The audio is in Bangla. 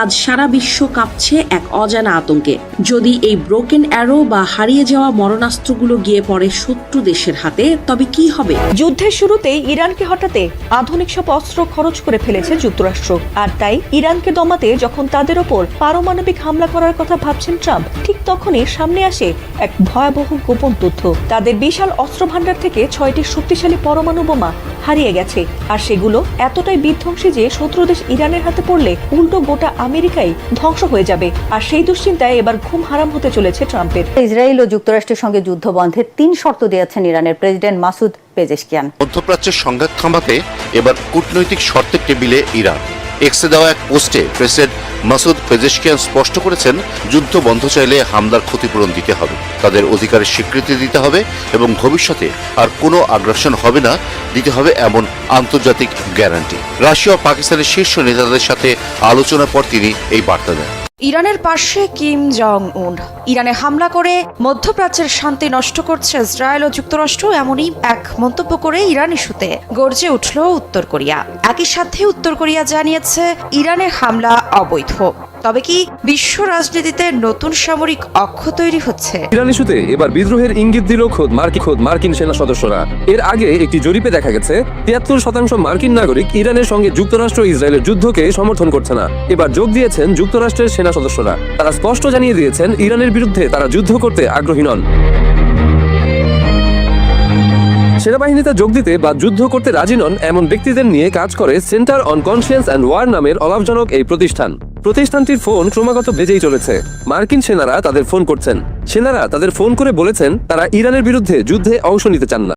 আজ সারা বিশ্ব কাঁপছে এক অজানা আতঙ্কে। যদি এই ব্রোকেন অ্যারো বা হারিয়ে যাওয়া মরণাস্ত্রগুলো গিয়ে পড়ে শত্রু দেশের হাতে, তবে কি হবে? যুদ্ধের শুরুতেই ইরানকে হটাতে আধুনিক সব অস্ত্র খরচ করে ফেলেছে যুক্তরাষ্ট্র। আর তাই ইরানকে দমাতে যখন তাদের ওপর পারমাণবিক হামলা করার কথা ভাবছেন ট্রাম্প, ঠিক তখনই সামনে আসে এক ভয়াবহ গোপন তথ্য। তাদের বিশাল অস্ত্র ভান্ডার থেকে 6টি শক্তিশালী পরমাণু বোমা হারিয়ে গেছে। আর সেগুলো এতটাই বিধ্বংসী যে শত্রু দেশ ইরানের হাতে পড়লে উল্টো গোটা আমেরিকাই ধ্বংস হয়ে যাবে। আর সেই দুশ্চিন্তায় এবার ঘুম হারাম হতে চলেছে ট্রাম্পের। ইসরায়েল ও যুক্তরাষ্ট্রের সঙ্গে যুদ্ধ বন্ধের 3 শর্ত দিয়েছেন ইরানের প্রেসিডেন্ট মাসুদ পেজেশকিয়ান। মধ্যপ্রাচ্যের সংঘাত থামাতে এবার কূটনৈতিক শর্তের টেবিলে ইরান। এক্সে দেওয়া এক পোস্টে প্রেসিডেন্ট মাসুদ পেজেশকিয়ান স্পষ্ট করেছেন, যুদ্ধ বন্ধ চাইলে হামলার ক্ষতিপূরণ দিতে হবে, তাদের অধিকারের স্বীকৃতি দিতে হবে এবং ভবিষ্যতে আর কোনো আগ্রাসন হবে না দিতে হবে এমন আন্তর্জাতিক গ্যারান্টি। রাশিয়া ও পাকিস্তানের শীর্ষ নেতাদের সাথে আলোচনার পর তিনি এই বার্তা দেন। ইরানের পাশে কিম জং উন। ইরানে হামলা করে মধ্যপ্রাচ্যের শান্তি নষ্ট করছে ইসরায়েল ও যুক্তরাষ্ট্র, এমনই এক মন্তব্য করে ইরান ইস্যুতে গর্জে উঠল উত্তর কোরিয়া। একই সাথে উত্তর কোরিয়া জানিয়েছে ইরানের হামলা অবৈধ। তবে কি বিশ্ব রাজনীতিতে নতুন সামরিক অক্ষ তৈরি হচ্ছে? ইরান ইস্যুতে এবার বিদ্রোহের ইঙ্গিত দিল খোদ মার্কিন সেনা সদস্যরা। এর আগে একটি জরিপে দেখা গেছে 73% মার্কিন নাগরিক ইরানের সঙ্গে যুক্তরাষ্ট্র ইসরায়েলের যুদ্ধকে সমর্থন করছে না। এবার যোগ দিয়েছেন যুক্তরাষ্ট্রের সেনা সদস্যরা। তারা স্পষ্ট জানিয়ে দিয়েছেন ইরানের বিরুদ্ধে তারা যুদ্ধ করতে আগ্রহী নন। সেনাবাহিনীতে যোগ দিতে বা যুদ্ধ করতে রাজি নন এমন ব্যক্তিদের নিয়ে কাজ করে Center on Conscience and War নামের অলাভজনক এই প্রতিষ্ঠানটির ফোন ক্রমাগত বেজেই চলেছে। মার্কিন সেনারা তাদের ফোন করছেন। সেনারা তাদের ফোন করে বলেছেন তারা ইরানের বিরুদ্ধে যুদ্ধে অংশ নিতে চান না।